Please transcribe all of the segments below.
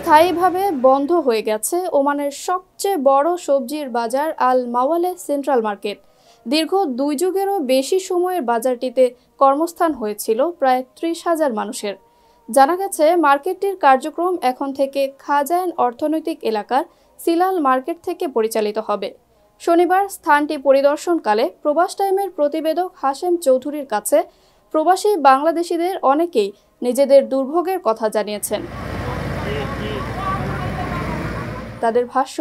স্থায়ীভাবে বন্ধ হয়ে গেছে ওমানের সবচেয়ে বড় সবজির বাজার আল মাওয়ালে সেন্ট্রাল মার্কেট। দীর্ঘ 2 যুগেরও বেশি সময়ের বাজারটিতে কর্মস্থান হয়েছিল প্রায় 30,000 মানুষের। জানা গেছে মার্কেটটির কার্যক্রম এখন থেকে খাজাইন অর্থনৈতিক এলাকার সিলাল মার্কেট থেকে পরিচালিত হবে। শনিবার স্থানটি পরিদর্শনকালে প্রবাস টাইমের প্রতিবেদক হাশেম চৌধুরীর কাছে প্রবাসী বাংলাদেশিদের অনেকেই নিজেদের দুর্ভোগের কথা জানিয়েছেন। তাদের ভাষ্য,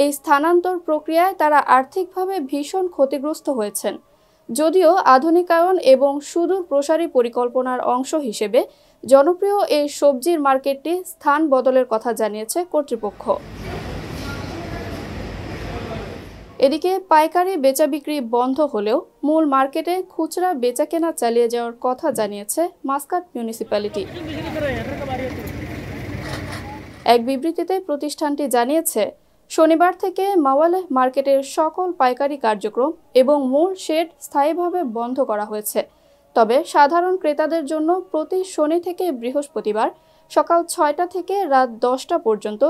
এই স্থানান্তর প্রক্রিয়ায় তারা আর্থিকভাবে ভীষণ ক্ষতিগ্রস্ত হয়েছেন। যদিও আধুনিকায়ন এবং সুদূর প্রসারী পরিকল্পনার অংশ হিসেবে জনপ্রিয় এই সবজির মার্কেটটি স্থান বদলের কথা জানিয়েছে কর্তৃপক্ষ। এদিকে পাইকারি বেচাবিক্রি বন্ধ হলেও মূল মার্কেটে খুচরা বেচাকেনা চালিয়ে যাওয়ার কথা জানিয়েছে মাসকাট মিউনিসিপ্যালিটি। এক বিবৃতিতে প্রতিষ্ঠানটি জানিয়েছে, শনিবার থেকে মাওয়ালে মার্কেটের সকল পাইকারি কার্যক্রম এবং মূল শেড স্থায়ীভাবে বন্ধ করা হয়েছে। তবে সাধারণ ক্রেতাদের জন্য প্রতি শনি থেকে বৃহস্পতিবার সকাল 6টা থেকে রাত 10টা পর্যন্ত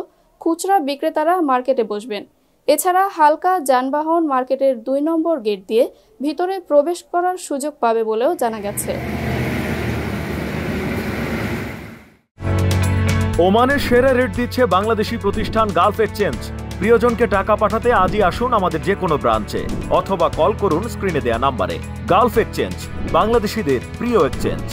খুচরা বিক্রেতারা মার্কেটে বসবেন। এছাড়া হালকা যানবাহন মার্কেটের 2 নম্বর গেট দিয়ে ভিতরে প্রবেশ করার সুযোগ পাবে বলেও জানা গেছে। ওমানের সেরা রেট দিচ্ছে বাংলাদেশি প্রতিষ্ঠান গালফ এক্সচেঞ্জ। প্রিয়জনকে টাকা পাঠাতে আজই আসুন আমাদের যে কোনো ব্রাঞ্চে অথবা কল করুন স্ক্রিনে দেয়া নাম্বারে। গালফ এক্সচেঞ্জ, বাংলাদেশিদের প্রিয় এক্সচেঞ্জ।